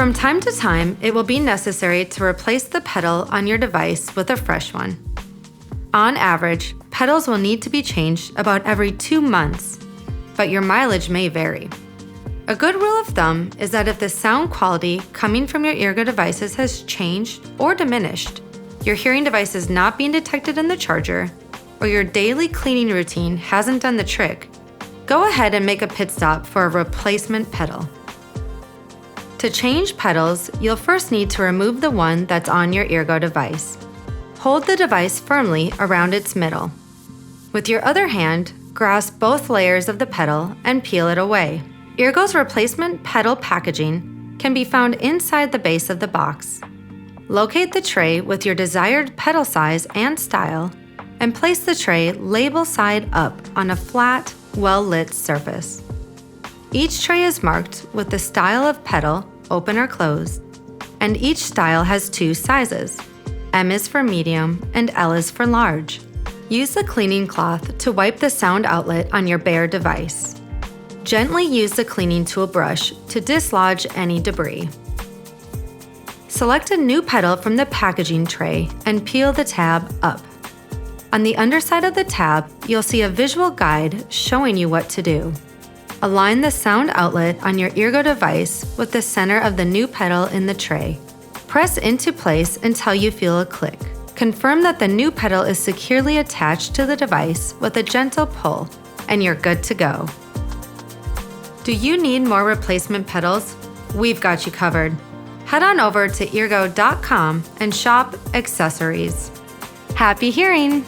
From time to time, it will be necessary to replace the pedal on your device with a fresh one. On average, pedals will need to be changed about every 2 months, but your mileage may vary. A good rule of thumb is that if the sound quality coming from your eargo devices has changed or diminished, your hearing device is not being detected in the charger, or your daily cleaning routine hasn't done the trick, go ahead and make a pit stop for a replacement pedal. To change pedals, you'll first need to remove the one that's on your eargo device. Hold the device firmly around its middle. With your other hand, grasp both layers of the pedal and peel it away. Eargo's replacement pedal packaging can be found inside the base of the box. Locate the tray with your desired pedal size and style, and place the tray label side up on a flat, well-lit surface. Each tray is marked with the style of pedal, open or closed, and each style has 2 sizes. M is for medium and L is for large. Use the cleaning cloth to wipe the sound outlet on your bare device. Gently use the cleaning tool brush to dislodge any debris. Select a new pedal from the packaging tray and peel the tab up. On the underside of the tab, you'll see a visual guide showing you what to do. Align the sound outlet on your eargo device with the center of the new pedal in the tray. Press into place until you feel a click. Confirm that the new pedal is securely attached to the device with a gentle pull, and you're good to go. Do you need more replacement pedals? We've got you covered. Head on over to eargo.com and shop accessories. Happy hearing!